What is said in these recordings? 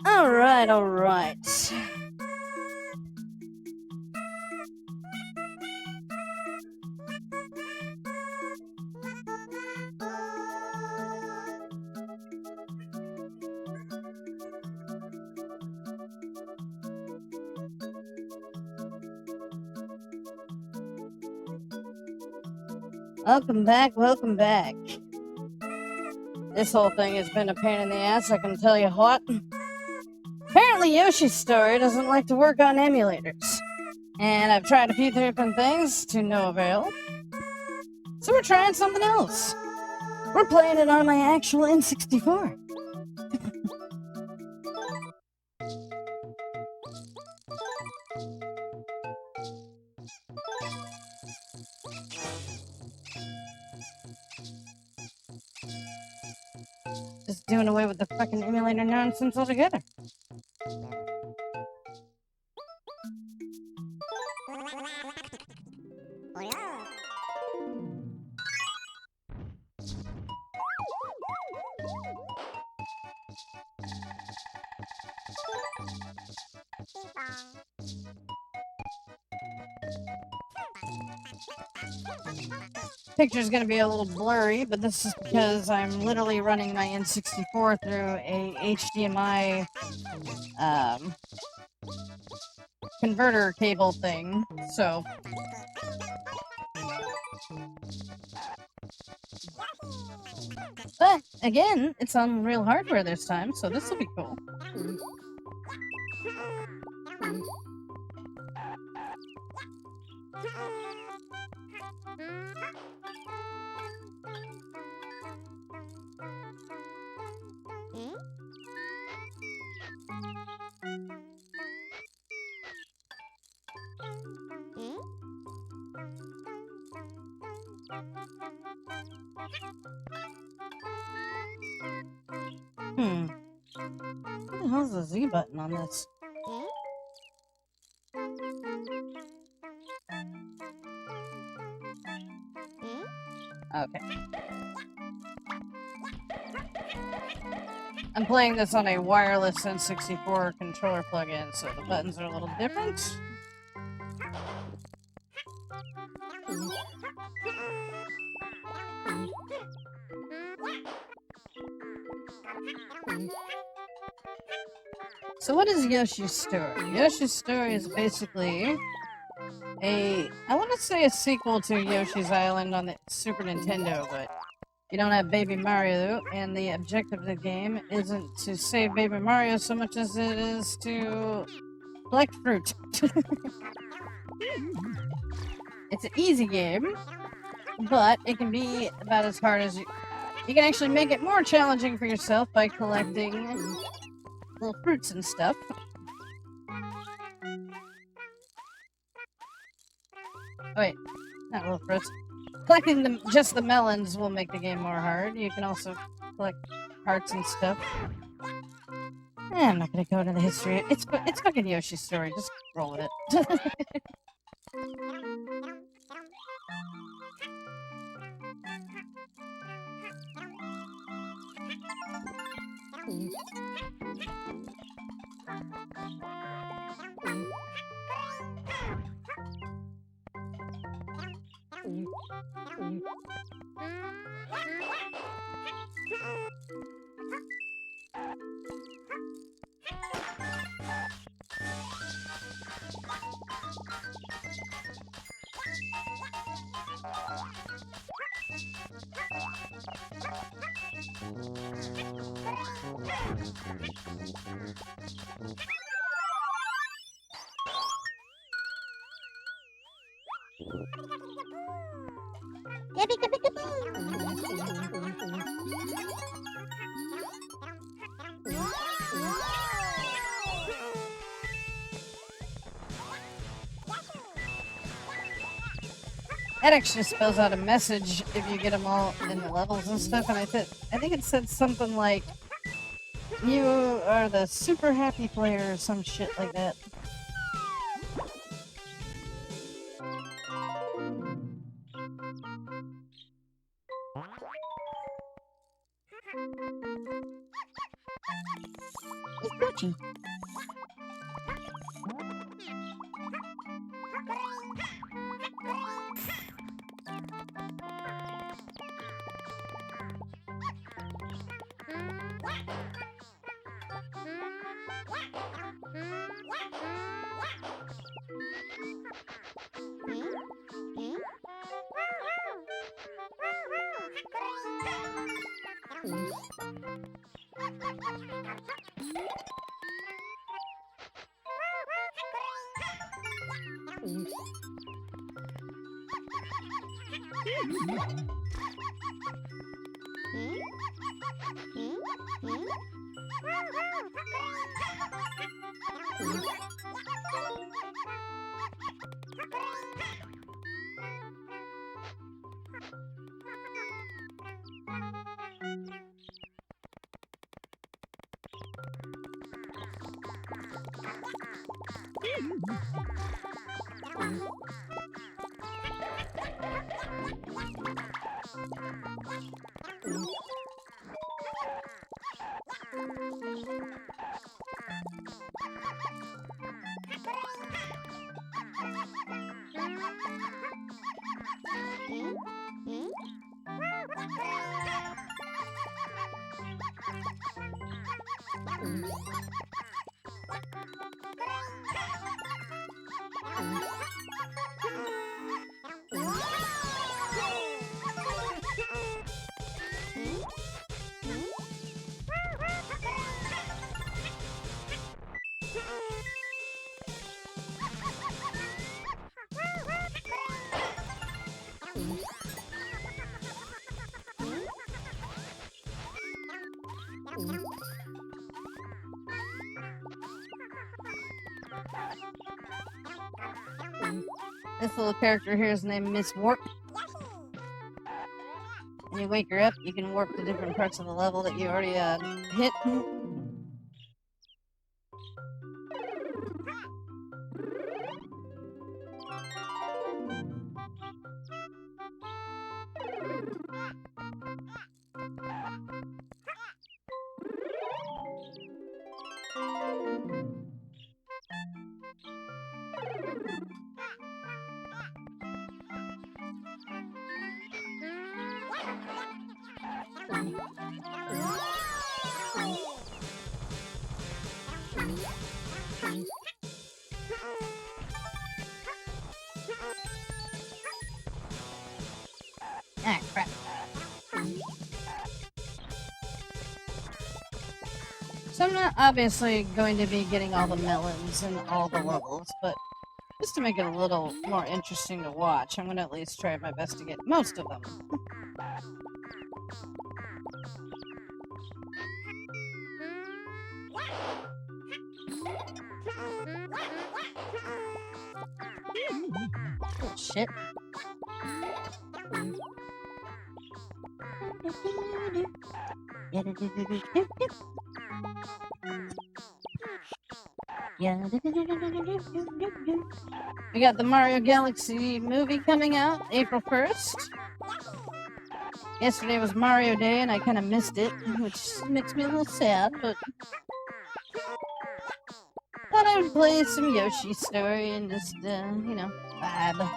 Alright, alright. Welcome back, welcome back. This whole thing has been a pain in the ass, I can tell you what. Apparently Yoshi's story doesn't like to work on emulators. And I've tried a few different things to no avail. So we're trying something else. We're playing it on my actual N64. Just doing away with the fucking emulator nonsense altogether. Picture's gonna be a little blurry, but this is because I'm literally running my N64 through a HDMI converter cable thing, so but again, it's on real hardware this time, so this will be cool. What the hell's the Z button on this? Okay. I'm playing this on a wireless N64 controller plug-in, so the buttons are a little different. So what is Yoshi's story? Yoshi's story is basically I want to say a sequel to Yoshi's Island on the Super Nintendo, but you don't have Baby Mario, and the objective of the game isn't to save Baby Mario so much as it is to collect fruit. It's an easy game, but it can be about as hard as you can actually make it more challenging for yourself by collecting little fruits and stuff. Oh, wait, not little fruits. Collecting just the melons will make the game more hard. You can also collect hearts and stuff. I'm not gonna go into the history. It's fucking Yoshi's story. Just roll with it. That actually spells out a message if you get them all in the levels and stuff, and I think it said something like, You are the super happy player or some shit like that. It's Yoshi. This little character here is named Miss Warp. When you wake her up, you can warp to different parts of the level that you already hit. Ah, crap. So I'm not obviously going to be getting all the melons in all the levels, but just to make it a little more interesting to watch, I'm going to at least try my best to get most of them. Oh, shit. We got the Mario Galaxy movie coming out April 1st. Yesterday was Mario Day and I kind of missed it, which makes me a little sad, but thought I would play some Yoshi story and just, you know, vibe.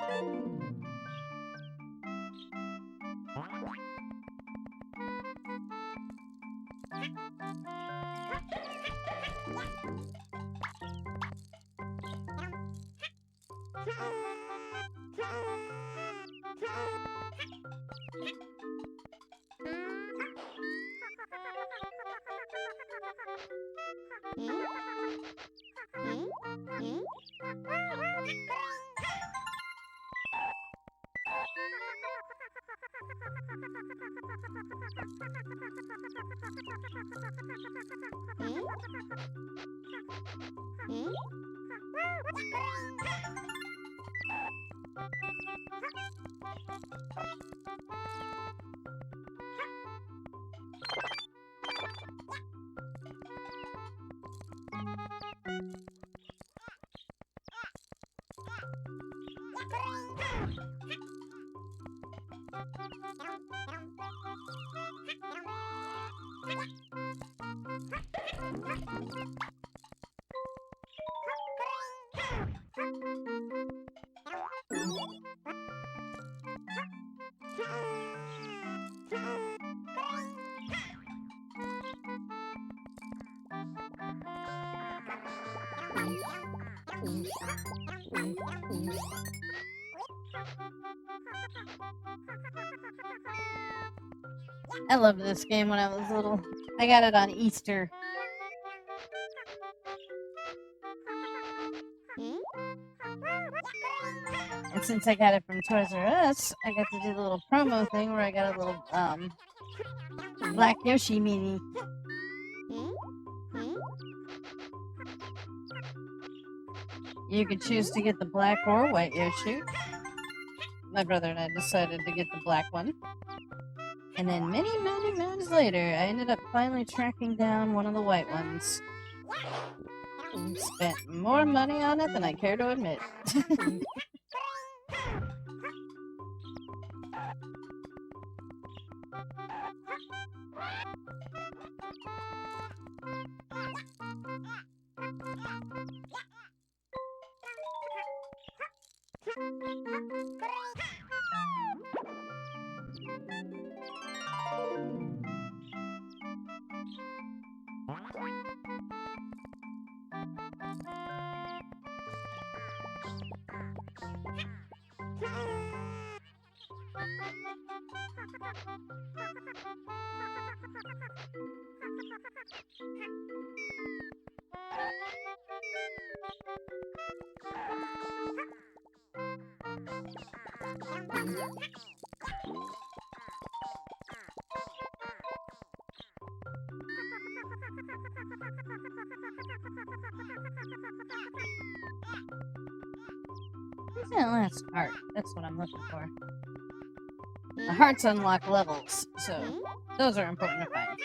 I loved this game when I was little. I got it on Easter. And since I got it from Toys R Us, I got to do the little promo thing where I got a little black Yoshi mini. You could choose to get the black or white Yoshi. My brother and I decided to get the black one. And then many moons later, I ended up finally tracking down one of the white ones. Spent more money on it than I care to admit. Where's that last heart? That's what I'm looking for. The hearts unlock levels, so those are important to find.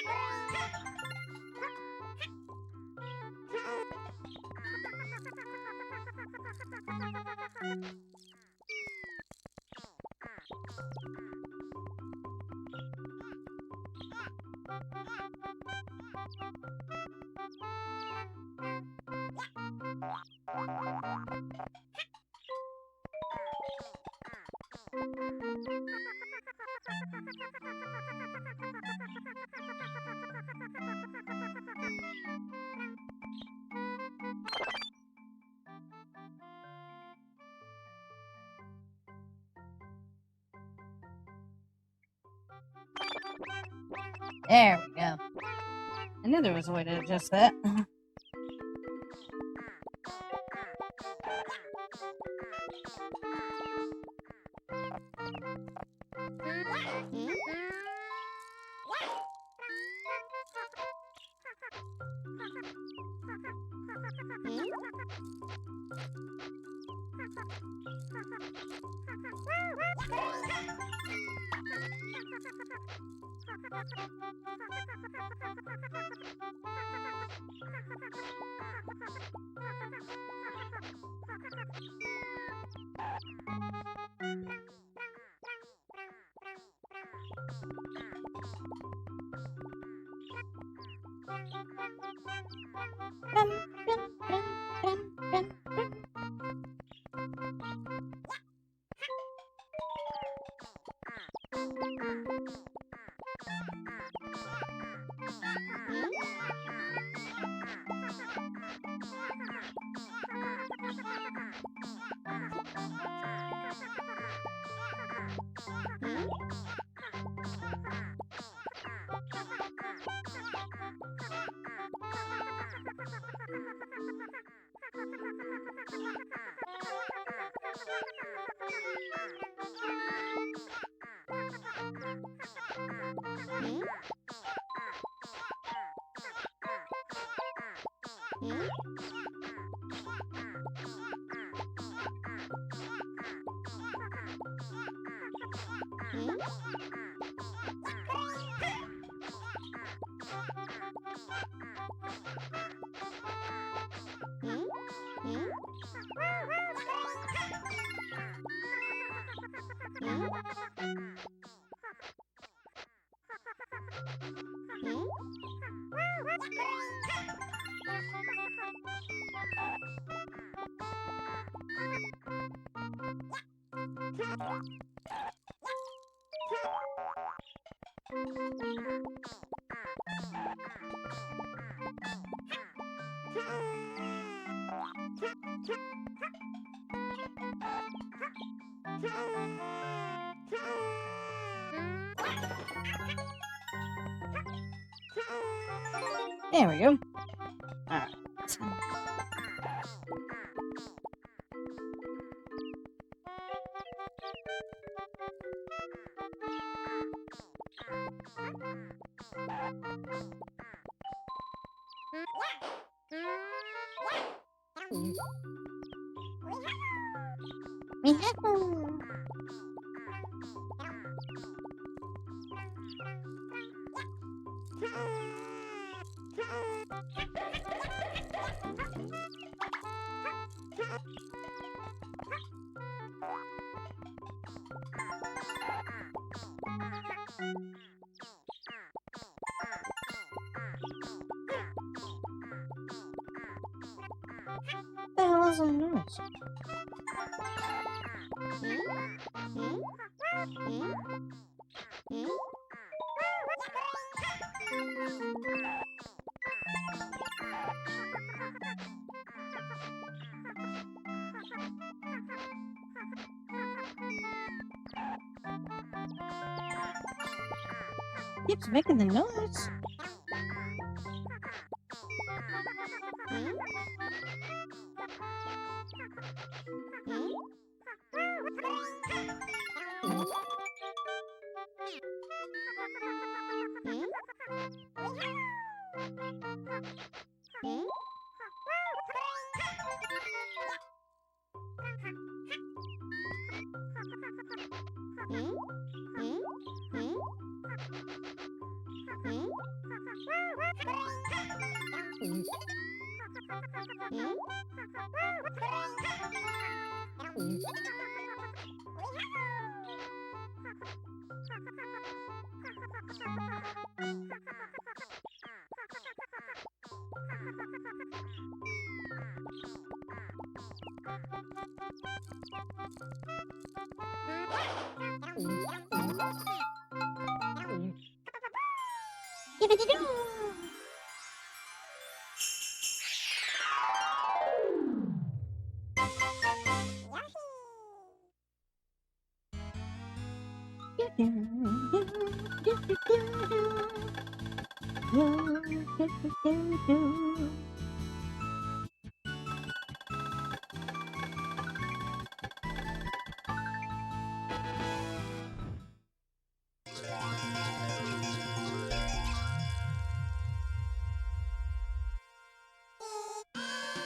There we go. I knew there was a way to adjust that. There we go. Alright. What the hell is that noise? Keeps making the noise.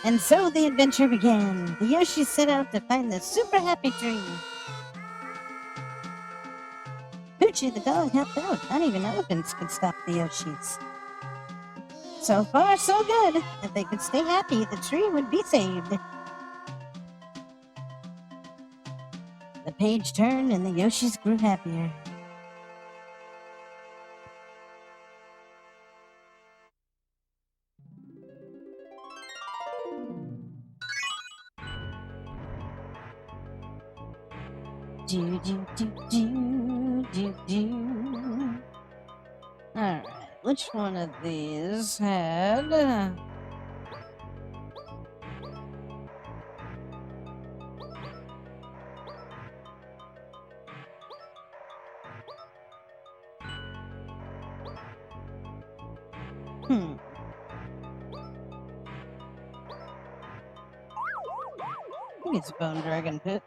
And so the adventure began. The Yoshi set out to find the super happy tree. Poochie the dog helped out. Not even elephants could stop the Yoshis. So far, so good. If they could stay happy, the tree would be saved. The page turned and the Yoshis grew happier. Alright, which one of these had... I think it's Bone Dragon Pit.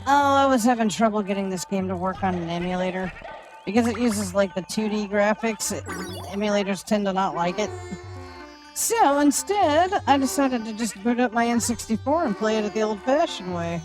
Oh, I was having trouble getting this game to work on an emulator. Because it uses, like, the 2D graphics, emulators tend to not like it. So, instead, I decided to just boot up my N64 and play it the old-fashioned way.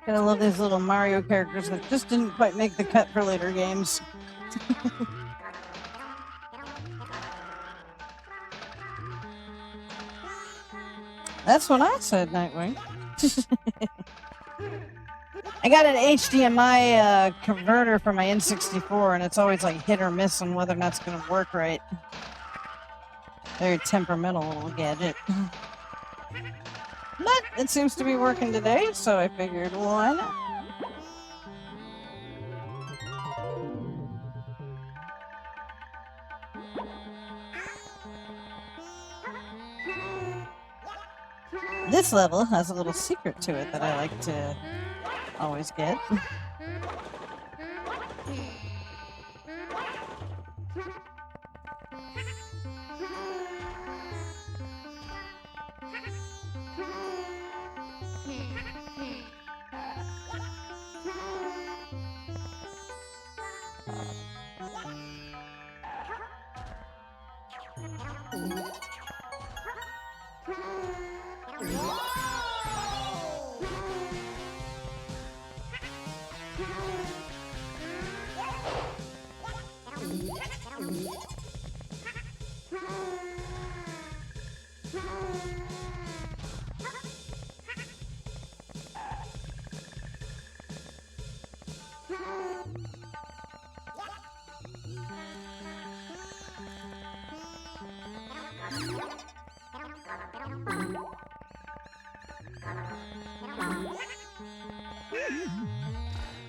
I love these little Mario characters that just didn't quite make the cut for later games. That's what I said, Nightwing. I got an HDMI converter for my N64, and it's always like hit or miss on whether or not it's going to work right. Very temperamental little gadget. But it seems to be working today, so I figured, why not? This level has a little secret to it that I like to always get.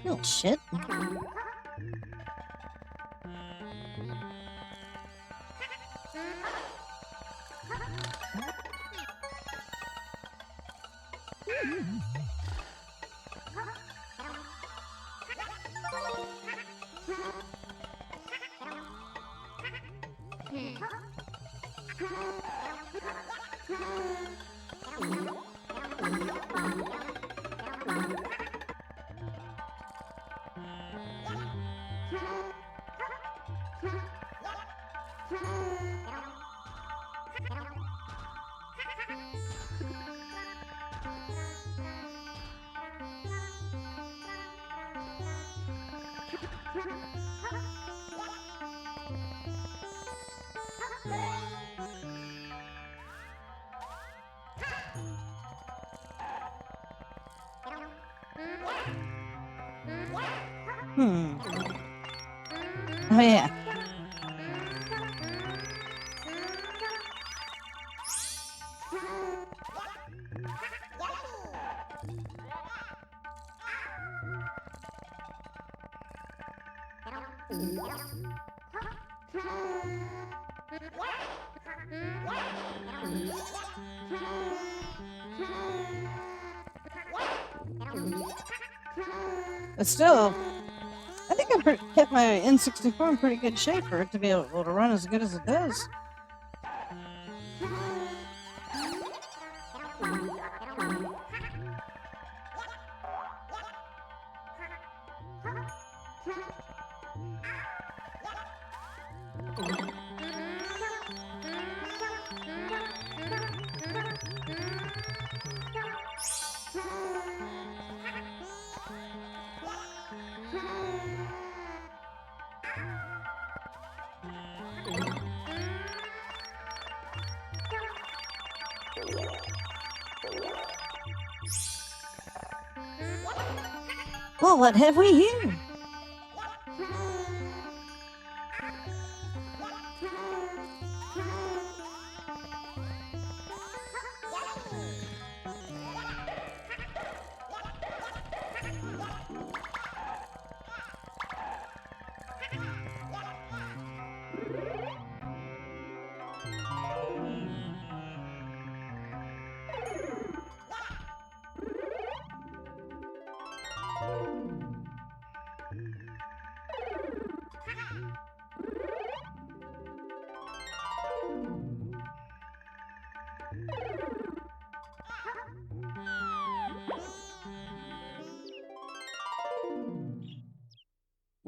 Oh, shit. Oh, yeah. But still, I think I kept my N64 in pretty good shape for it to be able to run as good as it does. Well, what have we here?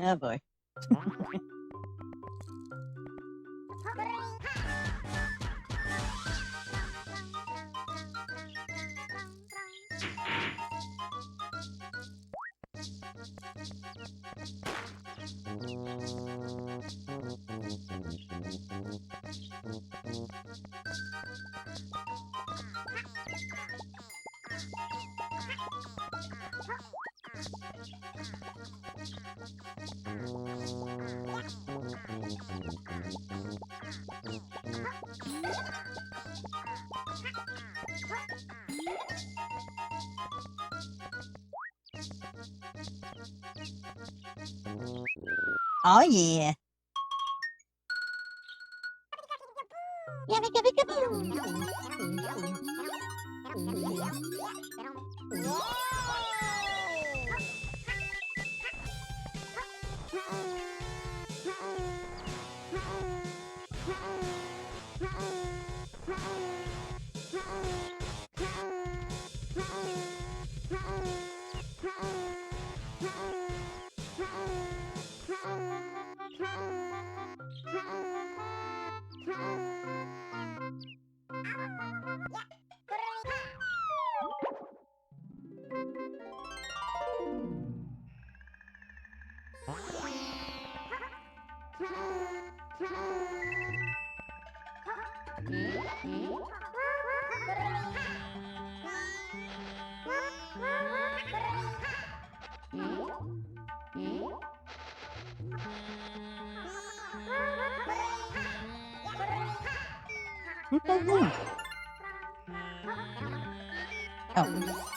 Oh boy. Oh yeah. What the hell? Oh.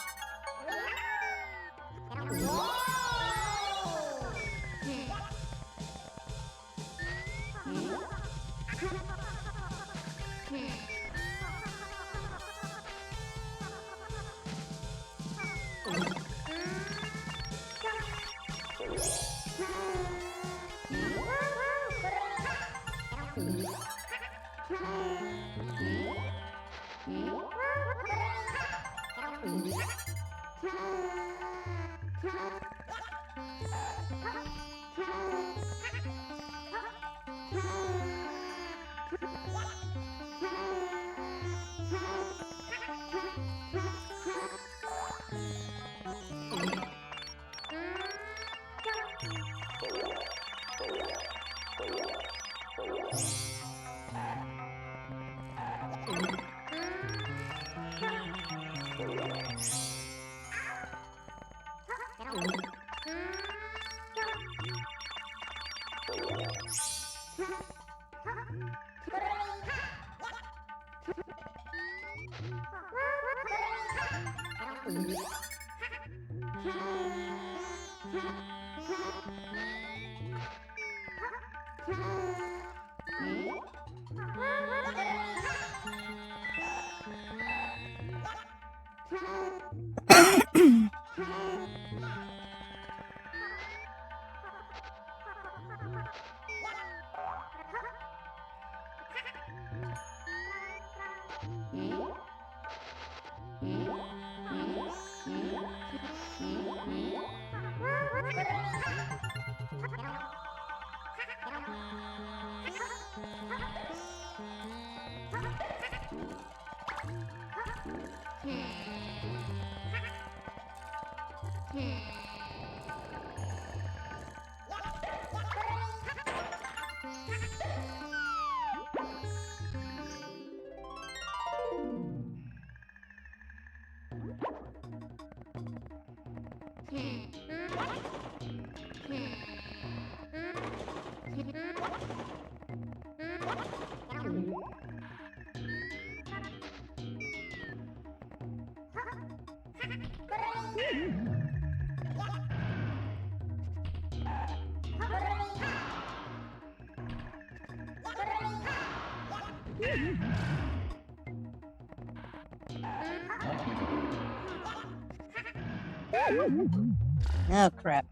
Oh, crap.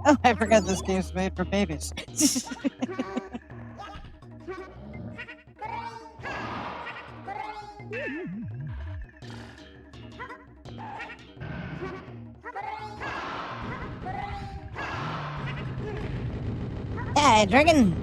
Oh, I forgot this game's made for babies. Hey, dragon!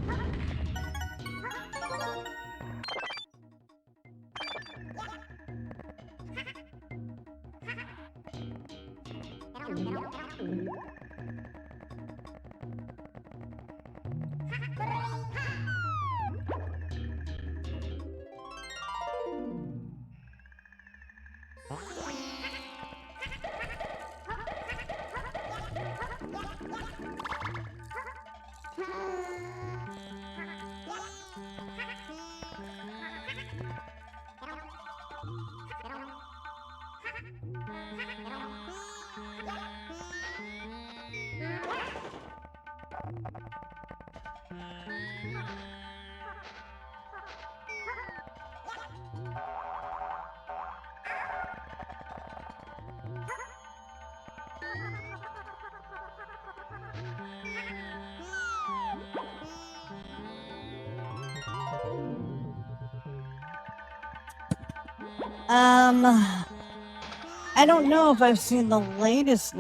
I don't know if I've seen the latest.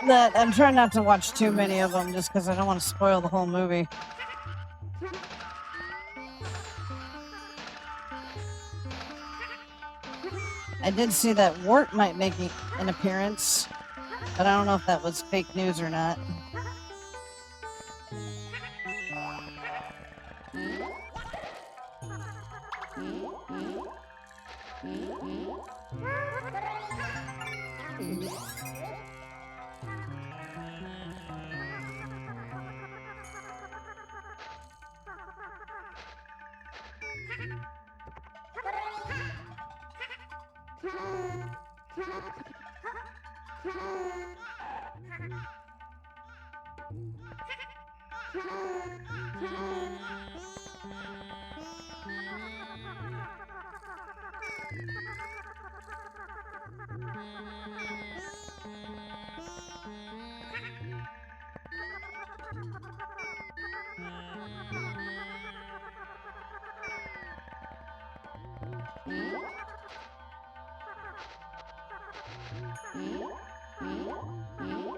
That I'm trying not to watch too many of them just because I don't want to spoil the whole movie. I did see that Wart might make an appearance, but I don't know if that was fake news or not.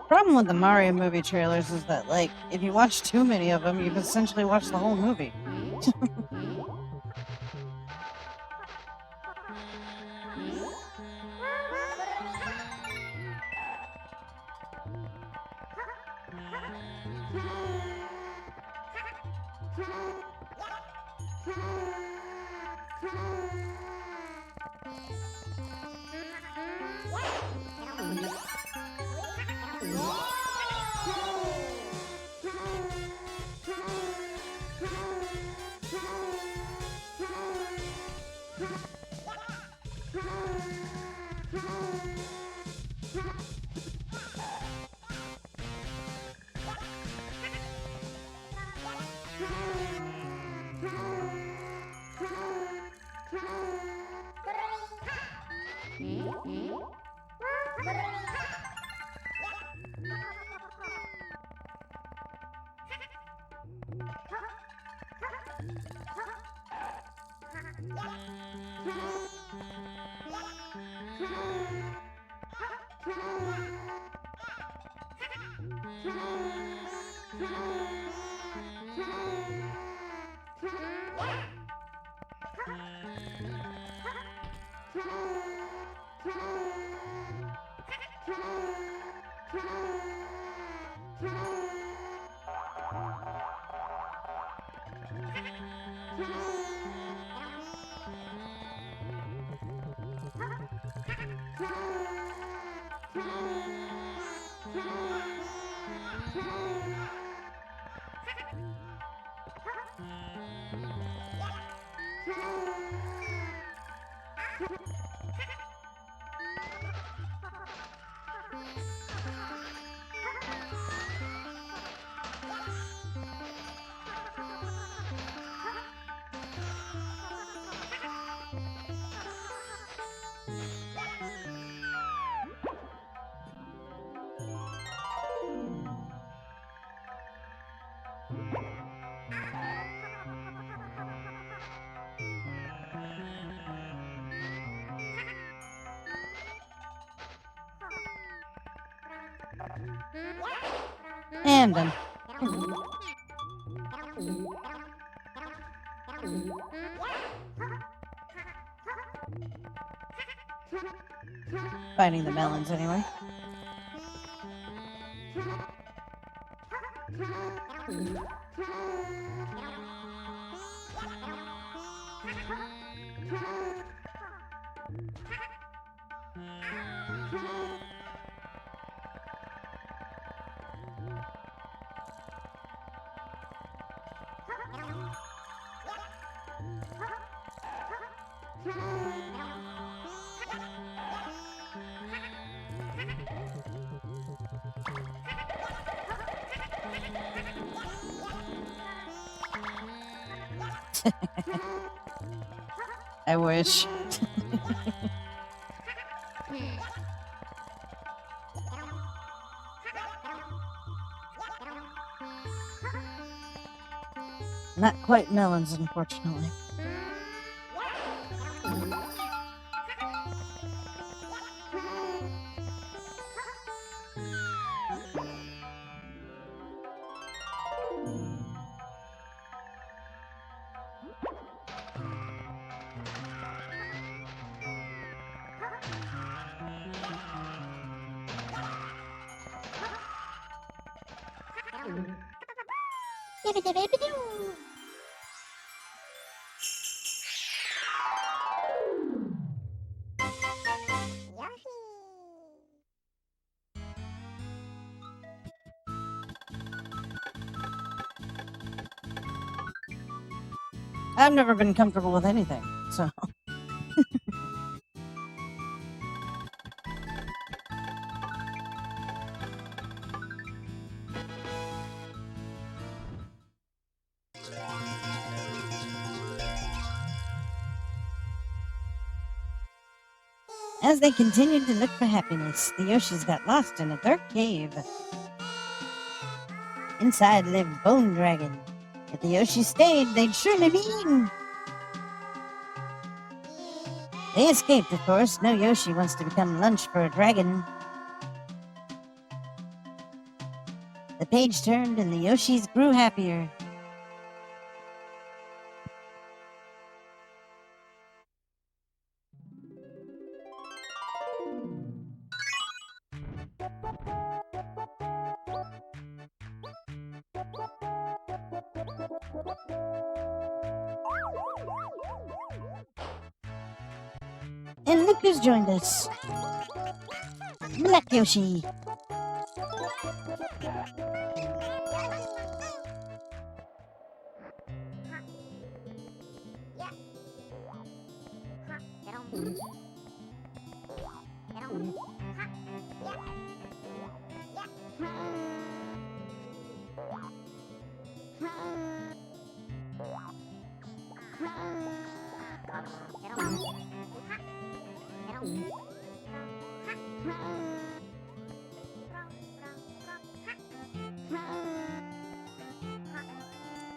Problem with the Mario movie trailers is that, like, if you watch too many of them, you've essentially watched the whole movie. And done. Fighting the melons anyway. I wish. Not quite melons, unfortunately. I've never been comfortable with anything, so. As they continued to look for happiness, the Yoshis got lost in a dark cave. Inside lived Bone Dragon. If the Yoshi stayed, they'd surely be eaten. They escaped, of course. No Yoshi wants to become lunch for a dragon. The page turned and the Yoshis grew happier. And look who's joined us. Black Yoshi.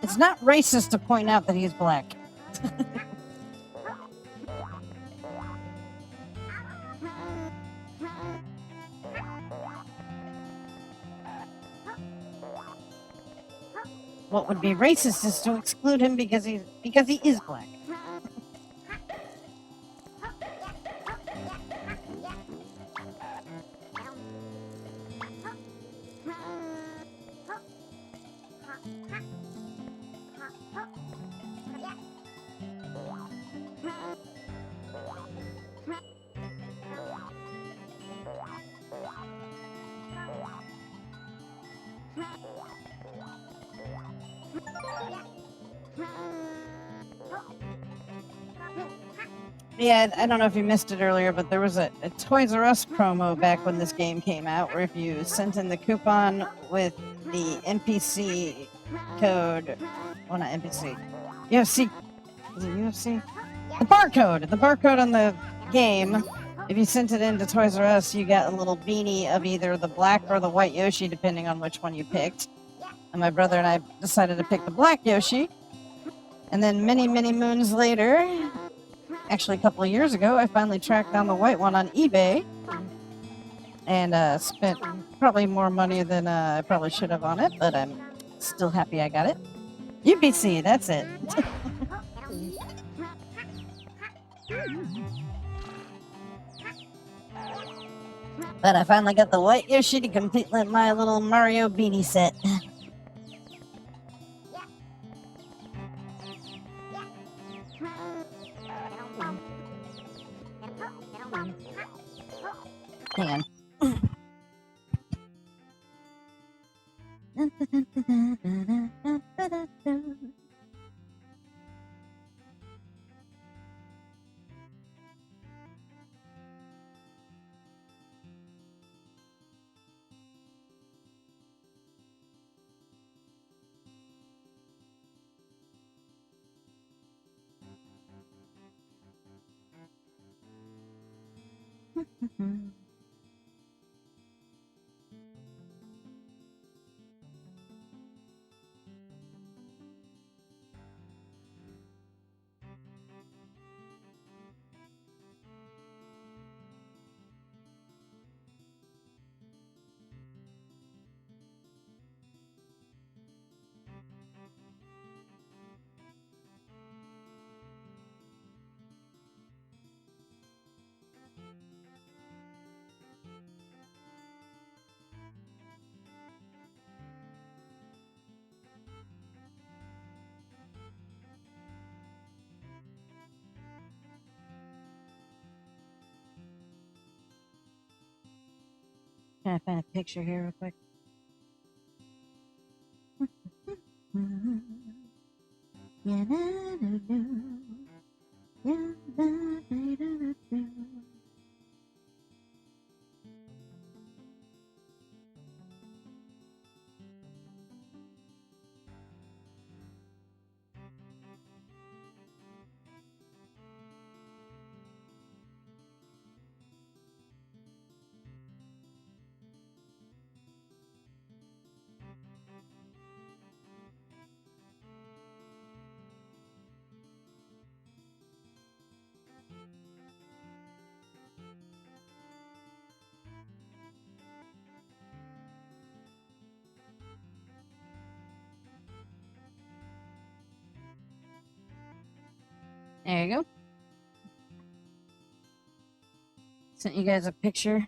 It's not racist to point out that he's black. What would be racist is to exclude him because he is black. Yeah, I don't know if you missed it earlier, but there was a Toys R Us promo back when this game came out, where if you sent in the coupon with the NPC code, well, not NPC, UFC, is it UFC? The barcode on the game, if you sent it into Toys R Us, you got a little beanie of either the black or the white Yoshi, depending on which one you picked. And my brother and I decided to pick the black Yoshi. And then many, many moons later, actually a couple of years ago, I finally tracked down the white one on eBay and spent probably more money than I probably should have on it, but I'm still happy I got it. UBC, that's it. But I finally got the white Yoshi to complete my little Mario beanie set. Hang on. Can I find a picture here real quick? There you go. Sent you guys a picture.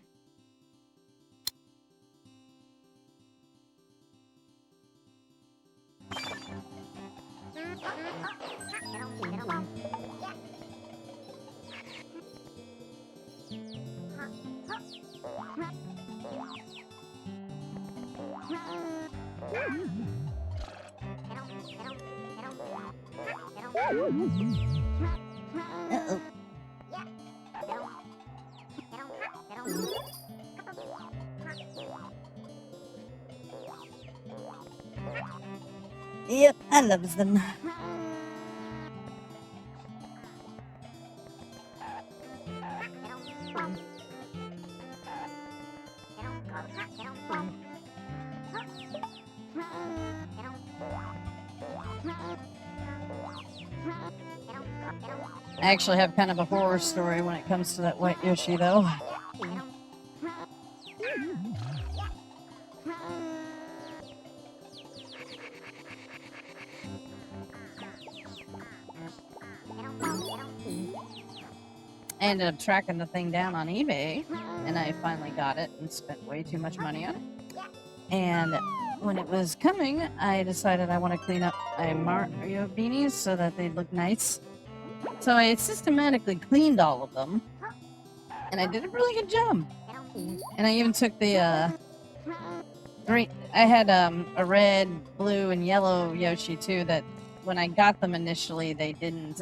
Uh-oh. Yep, I loves them. I actually have kind of a horror story when it comes to that white Yoshi, though. I ended up tracking the thing down on eBay, and I finally got it and spent way too much money on it. And when it was coming, I decided I want to clean up my Mario beanies so that they'd look nice. So I systematically cleaned all of them, and I did a really good job. And I even took the green. I had a red, blue, and yellow Yoshi too. That when I got them initially, they didn't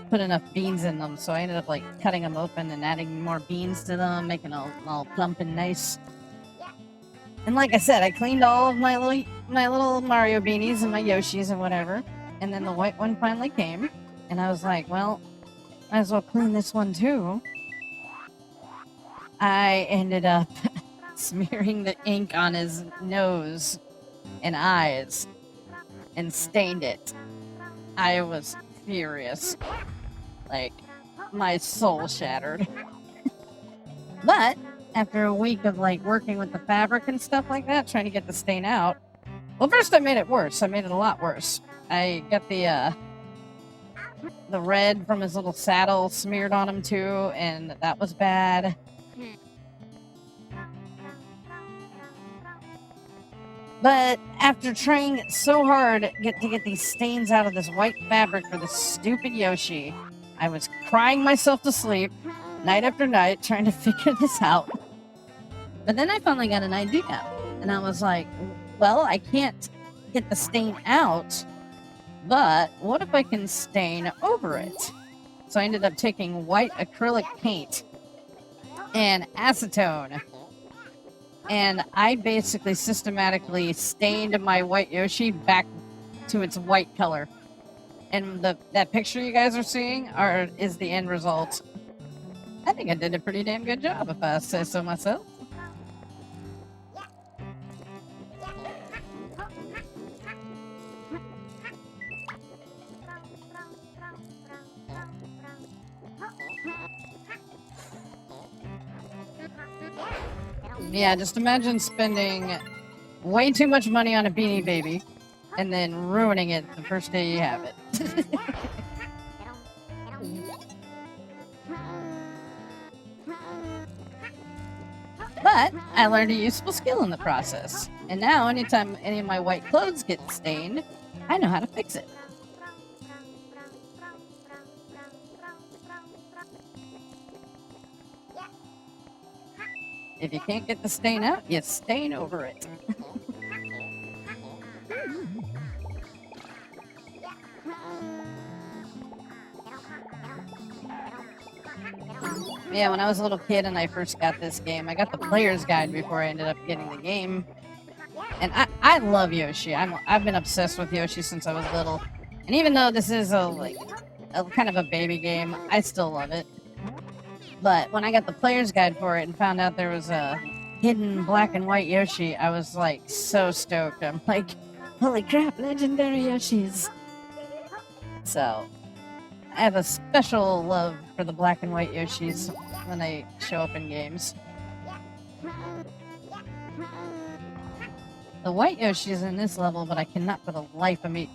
put enough beans in them, so I ended up like cutting them open and adding more beans to them, making them all plump and nice. And like I said, I cleaned all of my little Mario beanies and my Yoshis and whatever. And then the white one finally came, and I was like, well, might as well clean this one too. I ended up smearing the ink on his nose and eyes and stained it. I was furious. Like, my soul shattered. But after a week of like working with the fabric and stuff like that, trying to get the stain out, well, first I made it worse. I made it a lot worse. I got the red from his little saddle smeared on him too, and that was bad. But after trying so hard to get these stains out of this white fabric for this stupid Yoshi, I was crying myself to sleep night after night trying to figure this out. But then I finally got an idea, and I was like, well, I can't get the stain out, but what if I can stain over it? So I ended up taking white acrylic paint and acetone, and I basically systematically stained my white Yoshi back to its white color. And that picture you guys are seeing is the end result. I think I did a pretty damn good job, if I say so myself. Yeah, just imagine spending way too much money on a Beanie Baby and then ruining it the first day you have it. But I learned a useful skill in the process. And now anytime any of my white clothes get stained, I know how to fix it. If you can't get the stain out, you stain over it. Yeah, when I was a little kid and I first got this game, I got the player's guide before I ended up getting the game. And I love Yoshi. I've been obsessed with Yoshi since I was little. And even though this is a kind of a baby game, I still love it. But when I got the player's guide for it and found out there was a hidden black and white Yoshi, I was like so stoked. I'm like, holy crap, legendary Yoshis. So I have a special love for the black and white Yoshis when they show up in games. The white Yoshi is in this level, but I cannot for the life of me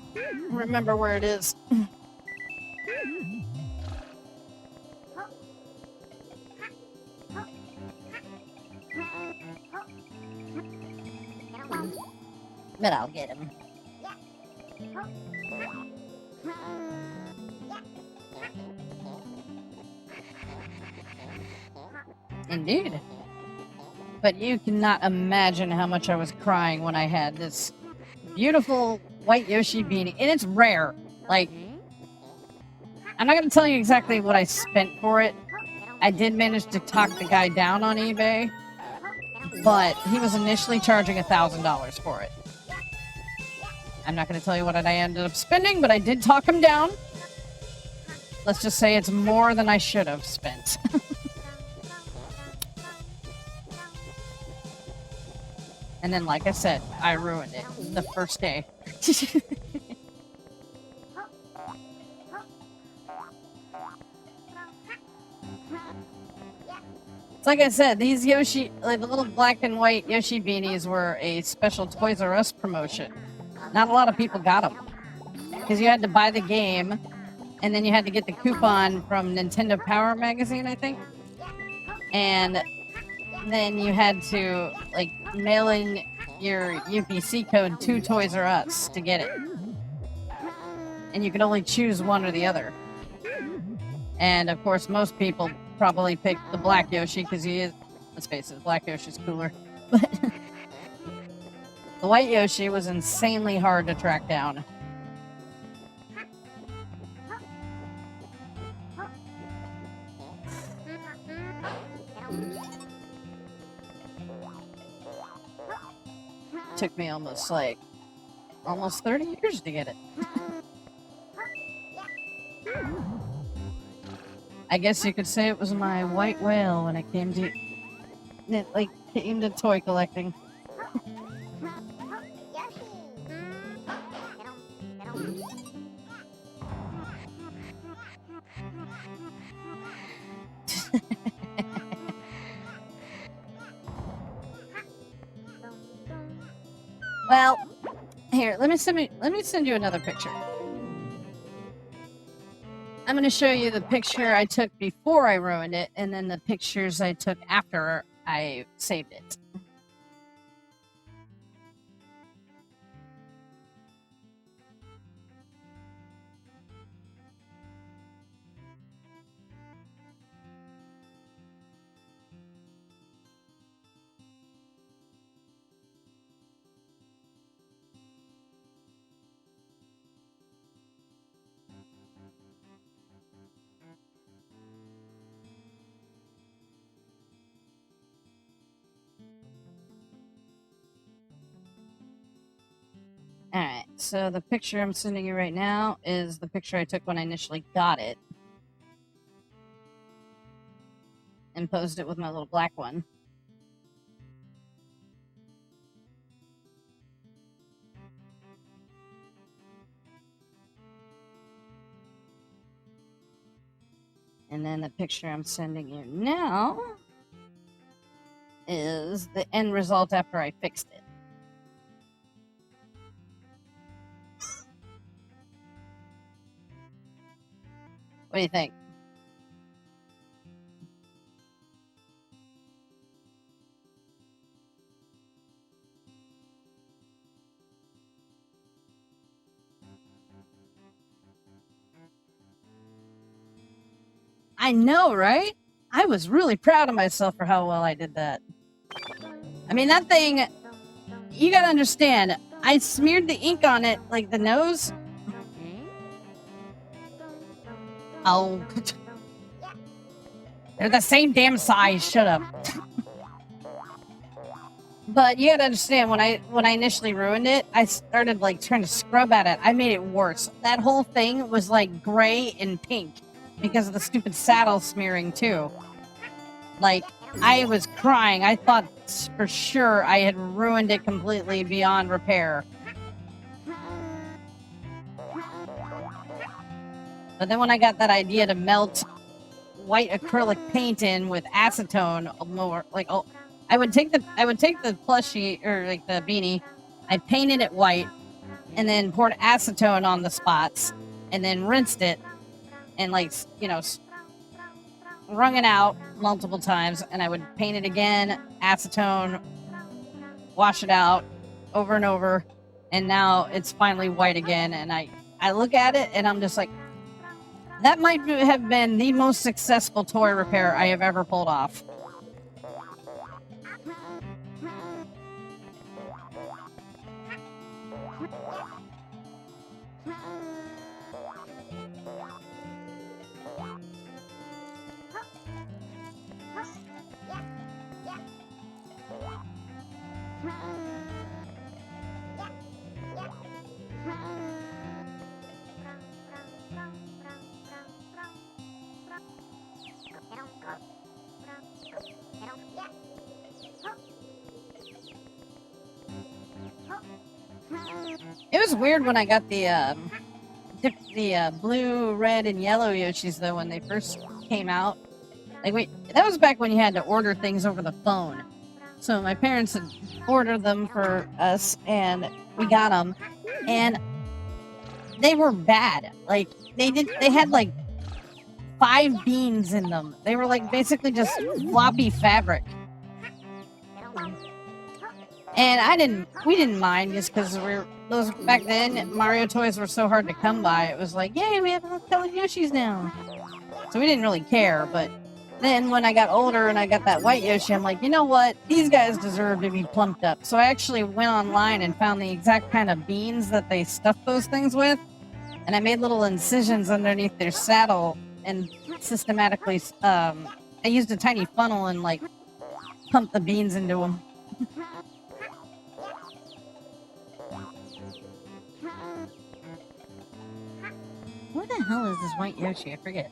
remember where it is. But I'll get him. Indeed. But you cannot imagine how much I was crying when I had this beautiful white Yoshi beanie. And it's rare. Like, I'm not going to tell you exactly what I spent for it. I did manage to talk the guy down on eBay. But he was initially charging $1,000 for it. I'm not going to tell you what I ended up spending, but I did talk him down. Let's just say it's more than I should have spent. And then, like I said, I ruined it the first day. like I said, these Yoshi, like the little black and white Yoshi beanies were a special Toys R Us promotion. Not a lot of people got them. Because you had to buy the game, and then you had to get the coupon from Nintendo Power Magazine, I think. And then you had to, like, mail in your UPC code to Toys R Us to get it. And you could only choose one or the other. And, of course, most people probably picked the black Yoshi, because he is, let's face it, black Yoshi's cooler. But the white Yoshi was insanely hard to track down. Took me almost 30 years to get it. I guess you could say it was my white whale when it came to toy collecting. Well, here, let me send you another picture. I'm going to show you the picture I took before I ruined it, and then the pictures I took after I saved it. Alright, so the picture I'm sending you right now is the picture I took when I initially got it. And posed it with my little black one. And then the picture I'm sending you now is the end result after I fixed it. What do you think? I know, right? I was really proud of myself for how well I did that. I mean, that thing, you gotta understand, I smeared the ink on it, like the nose. Oh. They're the same damn size, shut up. But you gotta understand, when I initially ruined it, I started like trying to scrub at it. I made it worse. That whole thing was like gray and pink because of the stupid saddle smearing too. Like, I was crying. I thought for sure I had ruined it completely beyond repair. But then when I got that idea to melt white acrylic paint in with acetone, more like, oh, I would take the plushie, or like the beanie, I painted it white, and then poured acetone on the spots, and then rinsed it, and like, you know, wrung it out multiple times, and I would paint it again, acetone, wash it out over and over, and now it's finally white again. And I look at it and I'm just like, that might have been the most successful toy repair I have ever pulled off. It was weird when I got the blue, red, and yellow Yoshis, though, when they first came out. That was back when you had to order things over the phone. So my parents had ordered them for us, and we got them, and they were bad. Like, they had like 5 beans in them. They were like basically just floppy fabric. And we didn't mind just because those back then, Mario toys were so hard to come by. It was like, yay, we have colored Yoshis now. So we didn't really care, but then when I got older and I got that white Yoshi, I'm like, you know what? These guys deserve to be plumped up. So I actually went online and found the exact kind of beans that they stuffed those things with. And I made little incisions underneath their saddle and systematically, I used a tiny funnel and like pumped the beans into them. What the hell is this white Yoshi? I forget.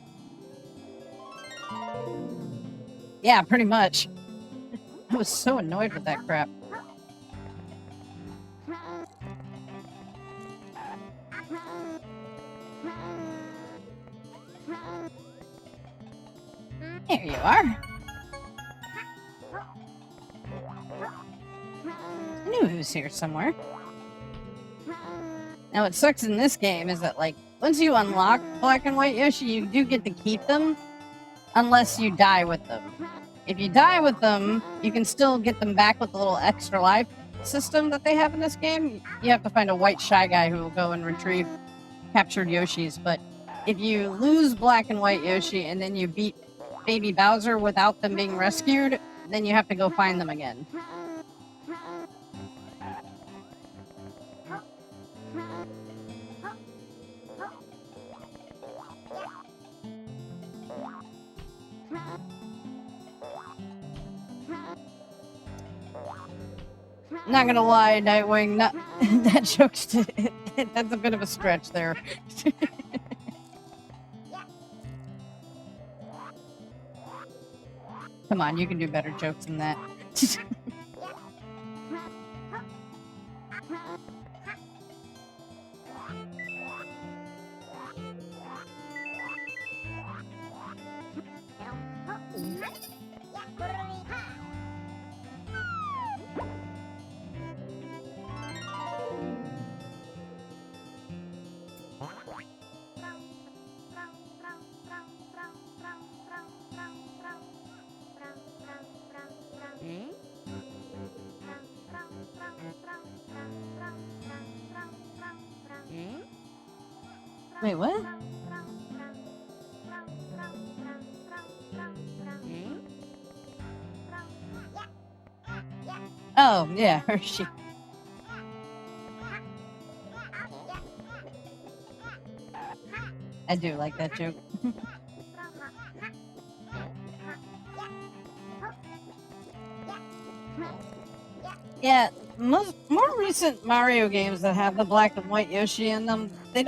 Yeah, pretty much. I was so annoyed with that crap. There you are. I knew he was here somewhere. Now, what sucks in this game is that, like, once you unlock Black and White Yoshi, you do get to keep them, unless you die with them. If you die with them, you can still get them back with the little extra life system that they have in this game. You have to find a white shy guy who will go and retrieve captured Yoshis, but if you lose Black and White Yoshi and then you beat Baby Bowser without them being rescued, then you have to go find them again. Not gonna lie, Nightwing, that joke's that's a bit of a stretch there. Come on, you can do better jokes than that. Wait, what? Oh, yeah, Hershey. I do like that joke. Yeah, more recent Mario games that have the Black and White Yoshi in them, they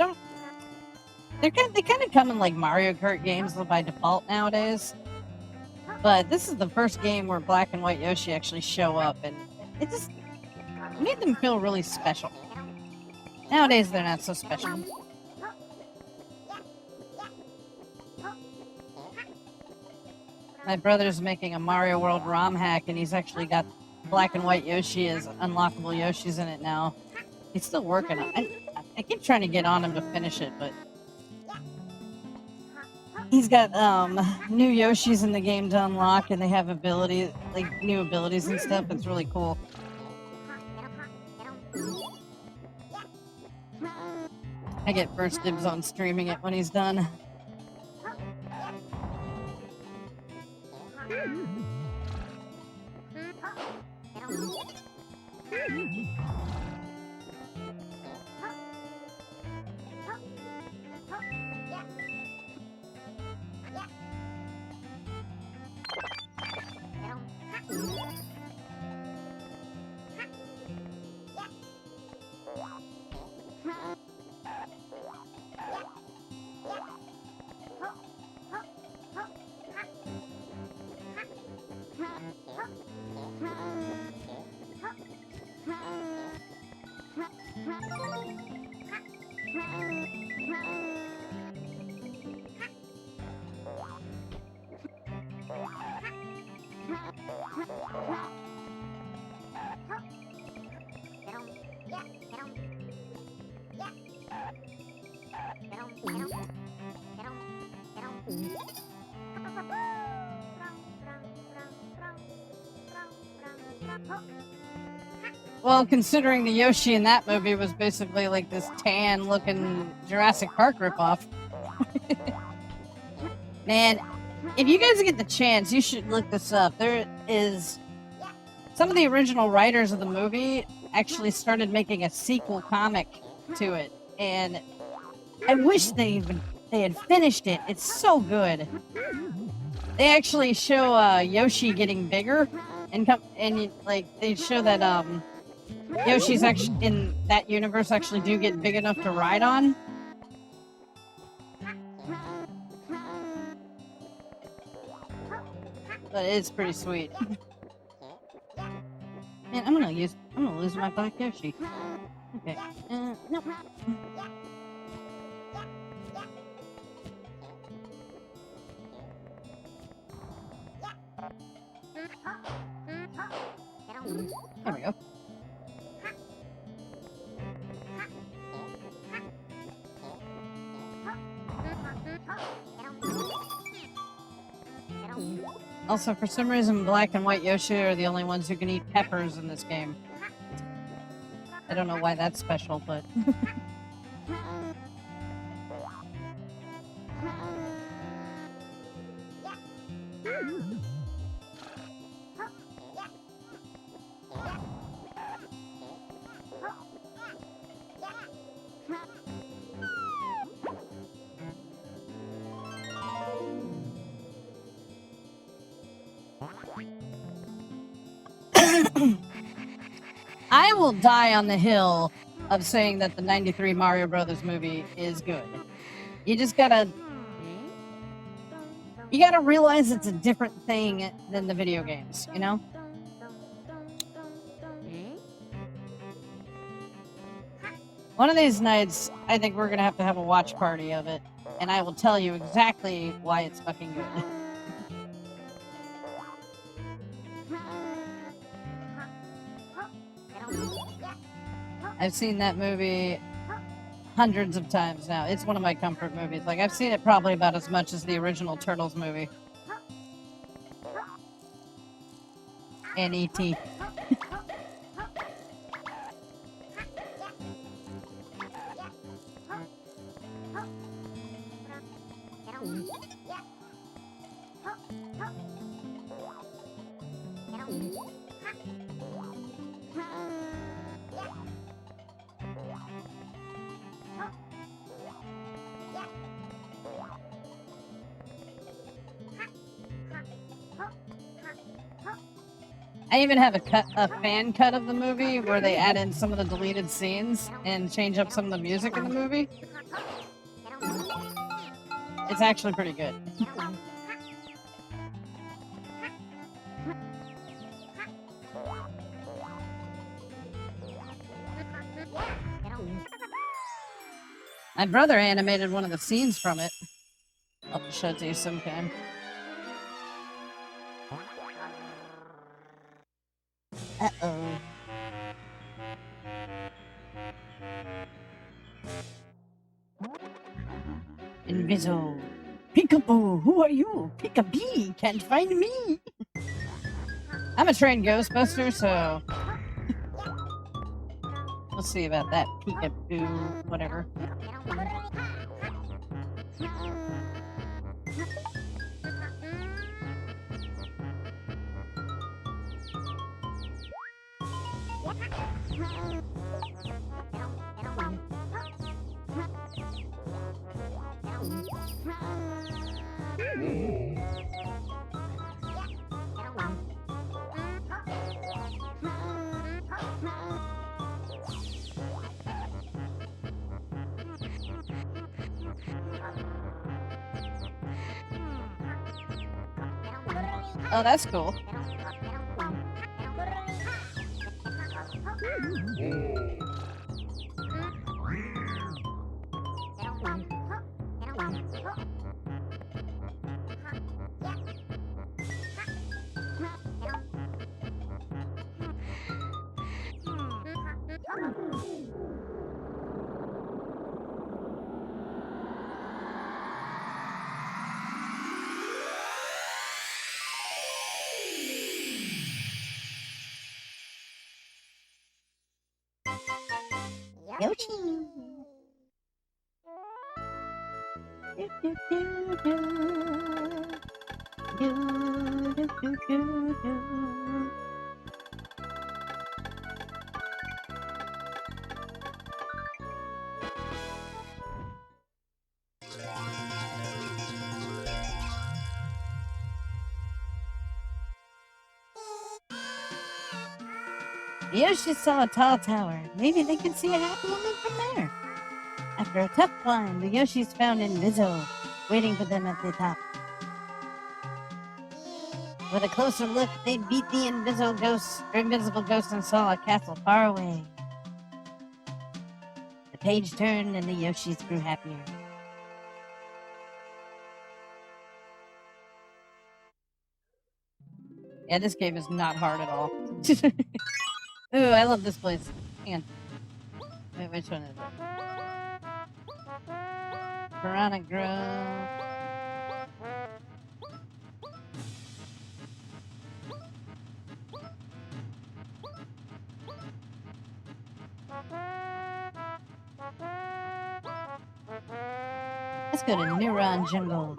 kind of come in like Mario Kart games by default nowadays. But this is the first game where Black and White Yoshi actually show up, and it just made them feel really special. Nowadays, they're not so special. My brother's making a Mario World ROM hack, and he's actually got Black and White Yoshi as unlockable Yoshis in it now. He's still working on it. I keep trying to get on him to finish it, but he's got new Yoshis in the game to unlock, and they have abilities, like new abilities and stuff. It's really cool. I get first dibs on streaming it when he's done. Well, considering the Yoshi in that movie was basically like this tan-looking Jurassic Park ripoff. Man, if you guys get the chance, you should look this up. There is... Some of the original writers of the movie actually started making a sequel comic to it, and I wish they had finished it. It's so good. They actually show Yoshi getting bigger, and like they show that Yoshi's actually in that universe actually do get big enough to ride on. But it's pretty sweet. Man, I'm gonna lose my black Yoshi. Okay. Nope. There we go. Also, for some reason, black and white Yoshi are the only ones who can eat peppers in this game. I don't know why that's special, but... I will die on the hill of saying that the 93 Mario Brothers movie is good. You just gotta... You gotta realize it's a different thing than the video games, you know? One of these nights, I think we're gonna have to have a watch party of it, and I will tell you exactly why it's fucking good. I've seen that movie hundreds of times now. It's one of my comfort movies. Like, I've seen it probably about as much as the original Turtles movie. And E.T. I even have a fan cut of the movie where they add in some of the deleted scenes and change up some of the music in the movie. It's actually pretty good. My brother animated one of the scenes from it. I'll have to show it to you sometime. Uh-oh. Inviso. Peekaboo, who are you? Peekabee, can't find me. I'm a trained Ghostbuster, so... We'll see about that. Peekaboo, whatever. Oh, that's cool. Yoshi! Do, do, do, do. Do, do, do, do, do. Yoshi saw a tall tower. Maybe they could see a happy ending from there. After a tough climb, the Yoshis found Inviso waiting for them at the top. With a closer look, they beat the invisible ghost and saw a castle far away. The page turned and the Yoshis grew happier. Yeah, this game is not hard at all. Ooh, I love this place. Hang on. Wait, which one is it? Piranha Grove. Let's go to Neuron Jungle.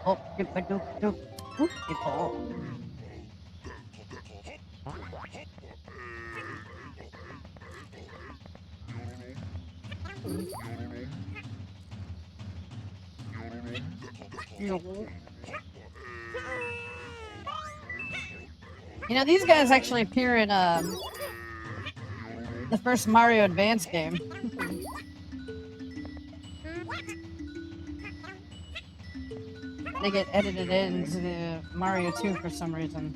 Oh, dip-a-doop-doop. Oop, dip-a-oh. You know, these guys actually appear in the first Mario Advance game. They get edited into the Mario 2 for some reason.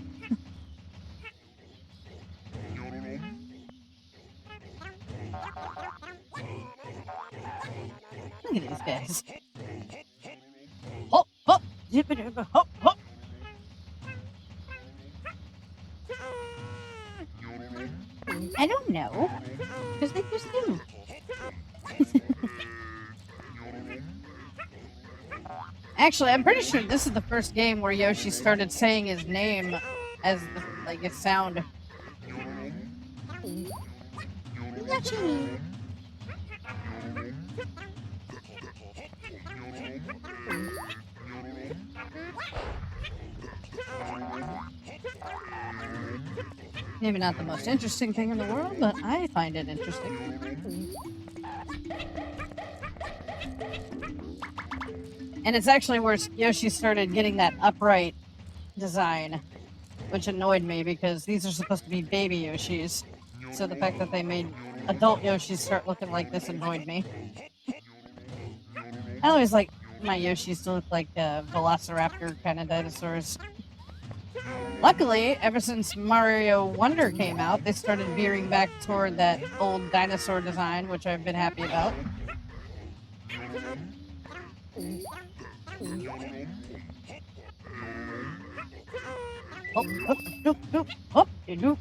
Look at these guys. Hop, hop, zip-a-dip-a, hop, hop. I don't know. Because they just do. Actually, I'm pretty sure this is the first game where Yoshi started saying his name as like a sound. Yoshi. Maybe not the most interesting thing in the world, but I find it interesting. And it's actually where Yoshi started getting that upright design, which annoyed me because these are supposed to be baby Yoshis. So the fact that they made adult Yoshis start looking like this annoyed me. I always like my Yoshis to look like Velociraptor kind of dinosaurs. Luckily, ever since Mario Wonder came out, they started veering back toward that old dinosaur design, which I've been happy about. Hop, hop, doop, doop, hop, doop.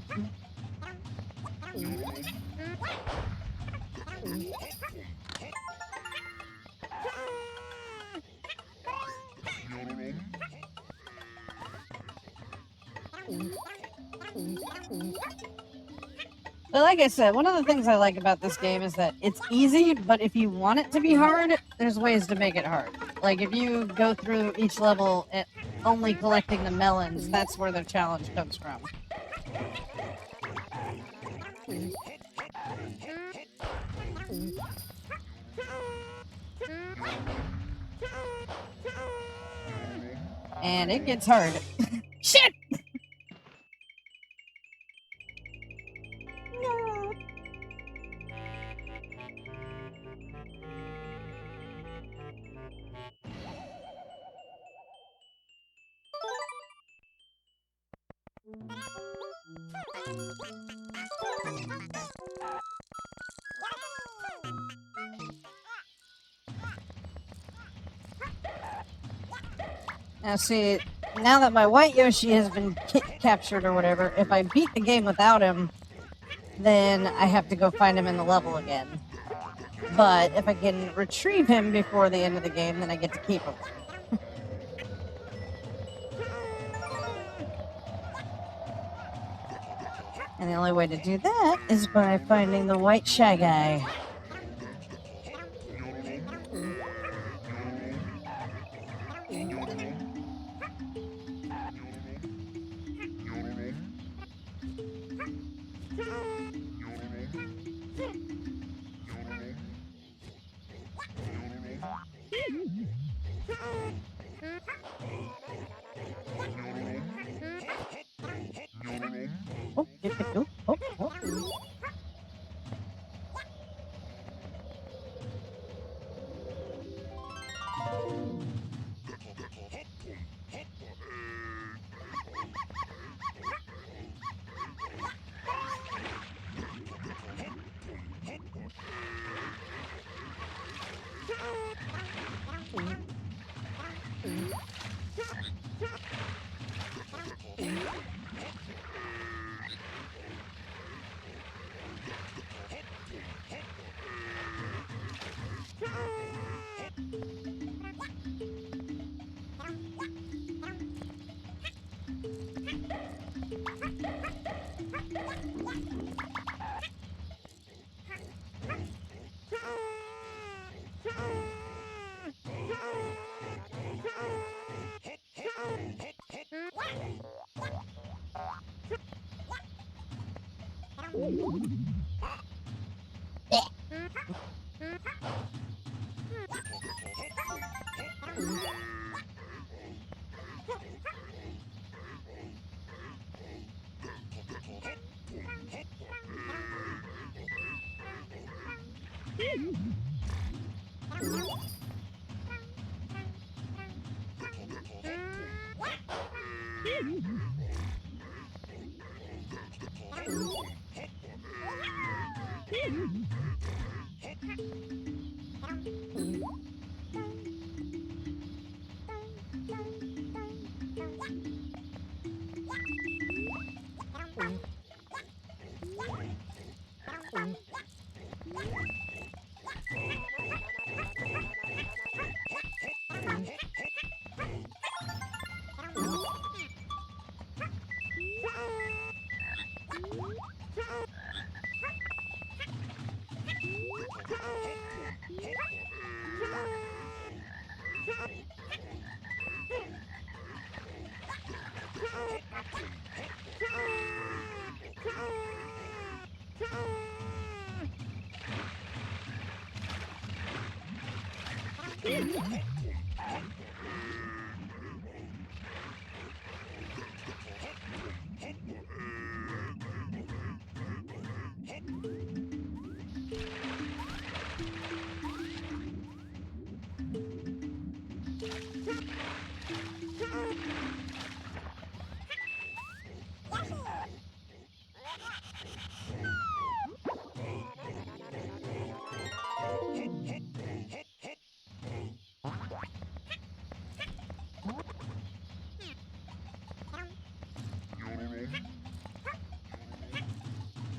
But like I said, one of the things I like about this game is that it's easy, but if you want it to be hard, there's ways to make it hard. Like if you go through each level only collecting the melons, that's where the challenge comes from. And it gets hard. Shit! No. Now see, now that my white Yoshi has been captured or whatever, if I beat the game without him, then I have to go find him in the level again. But if I can retrieve him before the end of the game, then I get to keep him. And the only way to do that is by finding the white Shy Guy. Oh, oh, oh.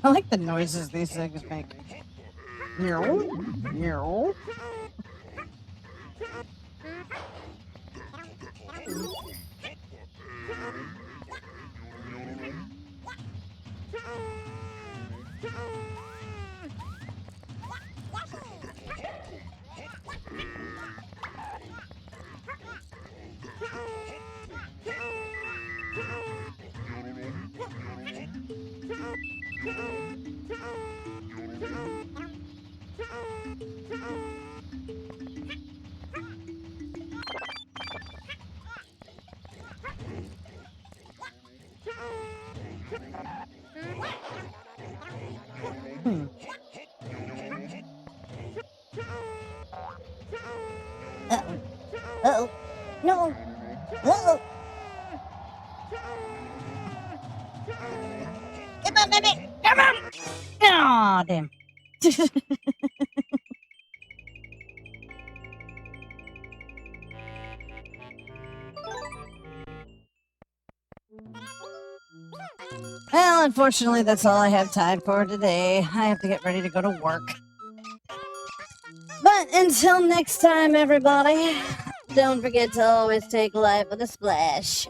I like the noises these things make. Meow, meow. Uh-oh. Uh-oh. No. Uh-oh. Come on, baby. Come on. Aw, damn. Well, unfortunately, that's all I have time for today. I have to get ready to go to work. But until next time, everybody, don't forget to always take life with a splash.